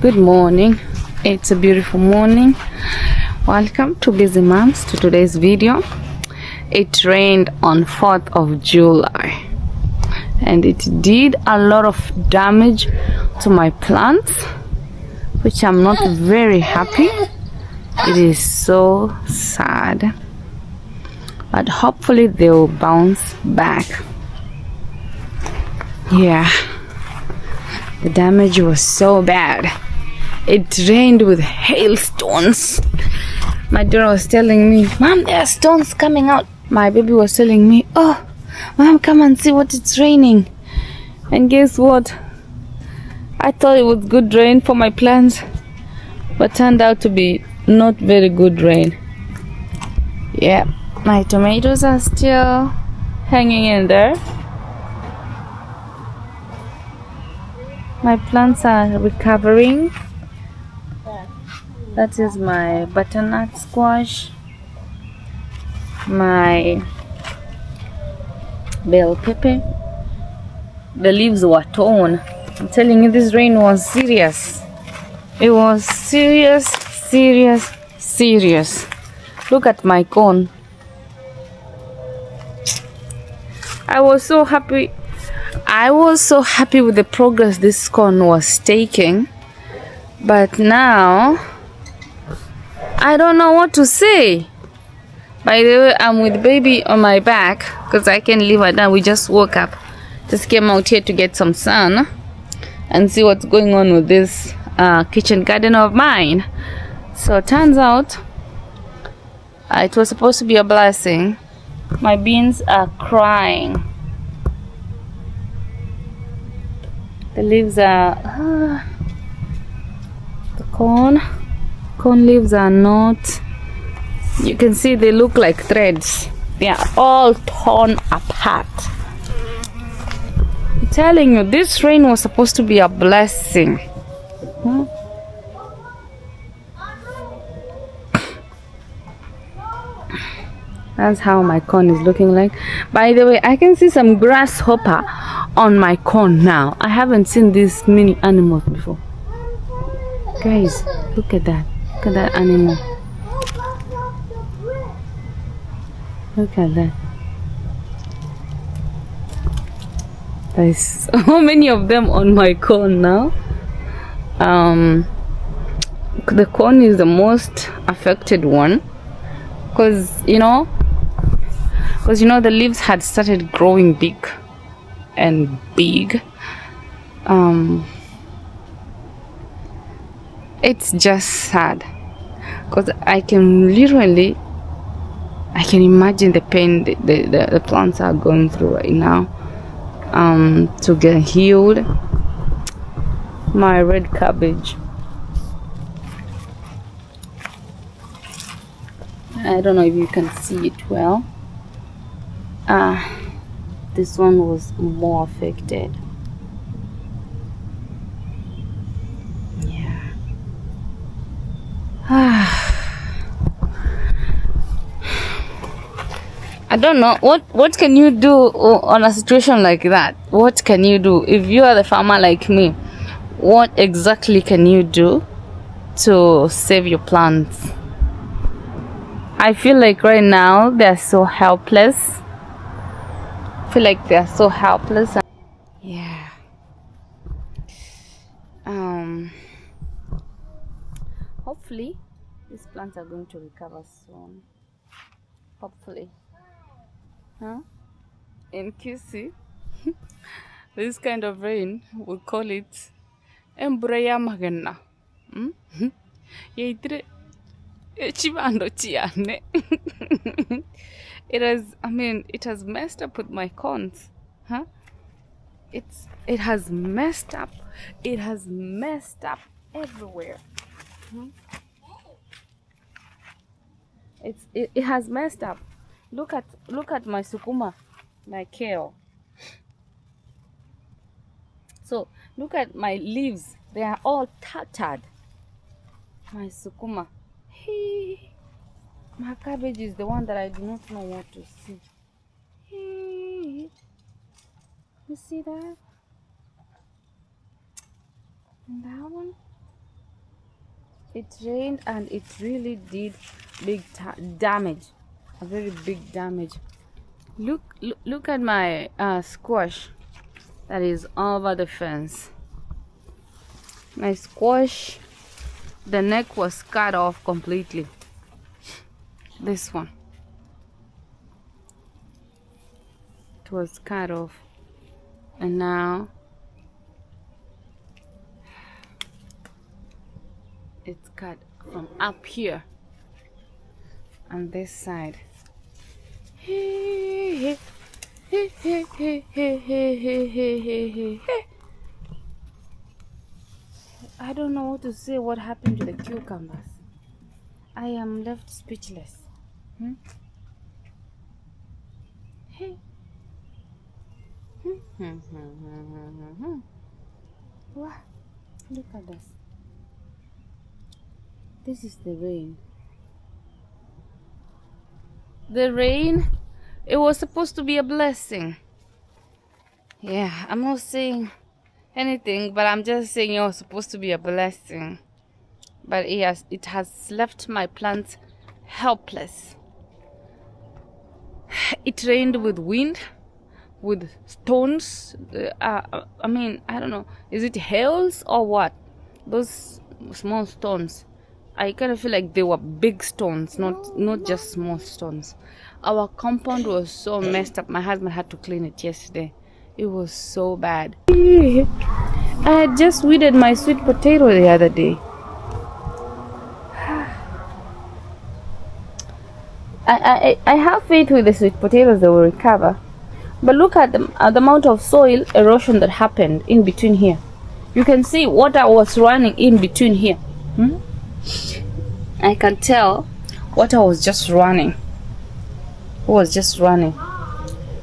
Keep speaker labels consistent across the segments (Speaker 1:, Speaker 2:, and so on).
Speaker 1: Good morning. It's a beautiful morning. Welcome to Busy Moms. To today's video. It rained on 4th of July and it did a lot of damage to my plants, which I'm not very happy. It is so sad, but hopefully they will bounce back. Yeah, the damage was so bad. It rained with hailstones. My daughter was telling me, "Mom, there are stones coming out." My baby was telling me, "Oh, Mom, come and see what it's raining." And guess what? I thought it was good rain for my plants, but turned out to be not very good rain. Yeah, my tomatoes are still hanging in there. My plants are recovering. That is my butternut squash, my bell pepper. The leaves were torn. I'm telling you, this rain was serious. It was serious. Look at my corn. I was so happy with the progress this corn was taking, but now I don't know what to say. By the way, I'm with baby on my back because I can leave her down. We just woke up. Just came out here to get some sun and see what's going on with this kitchen garden of mine. So it turns out it was supposed to be a blessing. My beans are crying. The leaves are the corn leaves are not, you can see they look like threads. They are all torn apart. I'm telling you, this rain was supposed to be a blessing. That's how my corn is looking like. By the way, I can see some grasshopper on my corn now. I haven't seen these mini animals before. Guys, look at that. Look at that animal. Look at that. There's so many of them on my corn now. The corn is the most affected one because you know the leaves had started growing big and big. It's just sad because I can imagine the pain the plants are going through right now to get healed. My red cabbage, I don't know if you can see it well. This one was more affected. Yeah. I don't know what can you do on a situation like that. What can you do if you are the farmer like me? What exactly can you do to save your plants? I feel like right now they're so helpless. Yeah. Hopefully these plants are going to recover soon. Hopefully. In Kisi, this kind of rain, we call it Embreya Magana. It has messed up with my corns. It has messed up. It has messed up everywhere. It has messed up. Look at my sukuma, my kale. So look at my leaves. They are all tattered. My sukuma. Hey, my cabbage is the one that I do not know what to see. Hey, you see that? And that one? It rained and it really did big damage, a very big damage. Look at my squash that is over the fence. My squash, the neck was cut off completely. This one, it was cut off, and now it's cut from up here on this side. I don't know what to say. What happened to the cucumbers? I am left speechless. Wow, look at this. This is the rain. The rain, it was supposed to be a blessing. Yeah, I'm not saying anything, but I'm just saying it was supposed to be a blessing. But it has left my plants helpless. It rained with wind, with stones. I mean, I don't know. Is it hails or what? Those small stones. I kind of feel like they were big stones, not just small stones. Our compound was so messed up. My husband had to clean it yesterday. It was so bad. I had just weeded my sweet potato the other day. I have faith with the sweet potatoes, they will recover. But look at the amount of soil erosion that happened in between here. You can see water was running in between here. I can tell water was just running. It was just running.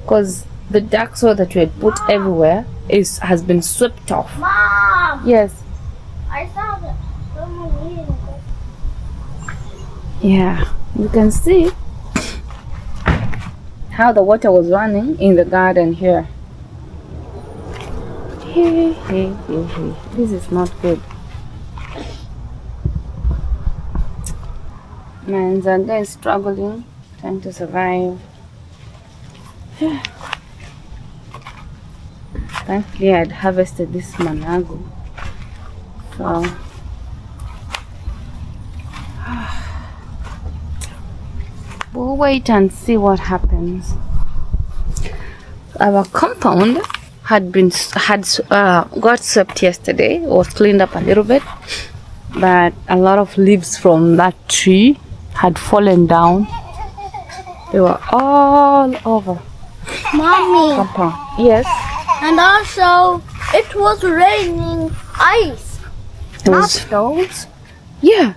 Speaker 1: Because the dark soil that we had put everywhere has been swept off.
Speaker 2: Mom!
Speaker 1: Yes.
Speaker 2: I saw that someone eating it.
Speaker 1: Yeah, you can see how the water was running in the garden here. This is not good. Man, Zanga is struggling, trying to survive. Thankfully, I had harvested this manago. So, we'll wait and see what happens. Our compound got swept yesterday. It was cleaned up a little bit, but a lot of leaves from that tree had fallen down. They were all over.
Speaker 2: Mommy.
Speaker 1: Compound. Yes.
Speaker 2: And also, it was raining ice. Not stones.
Speaker 1: Yeah.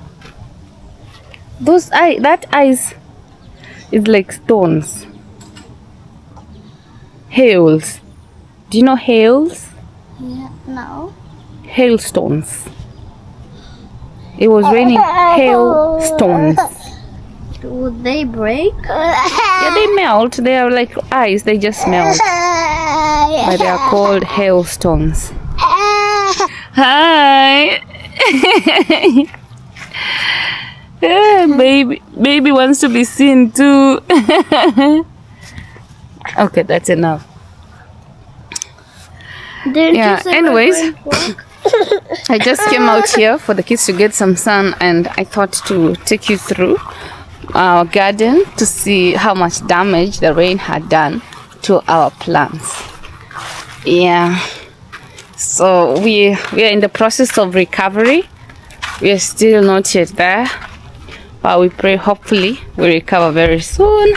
Speaker 1: That ice is like stones. Hails. Do you know hails?
Speaker 2: Yeah, no.
Speaker 1: Hailstones. It was raining hailstones.
Speaker 2: Would they break?
Speaker 1: Yeah, they melt. They are like ice. They just melt. But they are called hailstones. Hi. Yeah, baby wants to be seen too. Okay, that's enough.
Speaker 2: Yeah,
Speaker 1: anyways, I just came out here for the kids to get some sun, and I thought to take you through our garden to see how much damage the rain had done to our plants. Yeah, so we are in the process of recovery. We are still not yet there, but we pray hopefully we recover very soon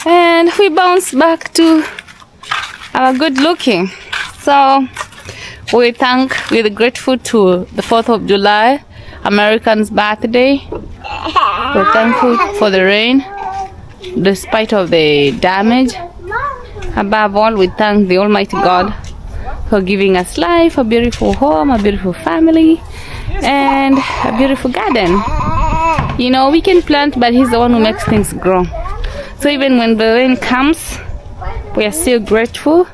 Speaker 1: and we bounce back to our good looking. So we're grateful to the 4th of July, American's birthday. We're thankful for the rain despite of the damage. Above all, we thank the Almighty God for giving us life, a beautiful home, a beautiful family, and a beautiful garden. You know, we can plant, but He's the one who makes things grow. So even when the rain comes, we are still grateful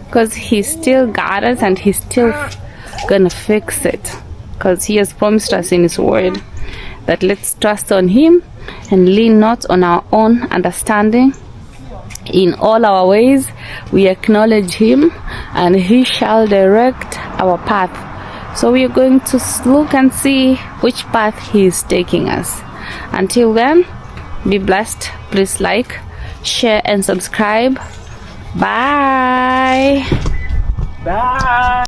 Speaker 1: because He still got us and He's still gonna fix it. because He has promised us in His word that let's trust on Him and lean not on our own understanding. In all our ways we acknowledge Him, and He shall direct our path. So we are going to look and see which path He is taking us. Until then, be blessed. Please like, share and subscribe. Bye.
Speaker 3: Bye.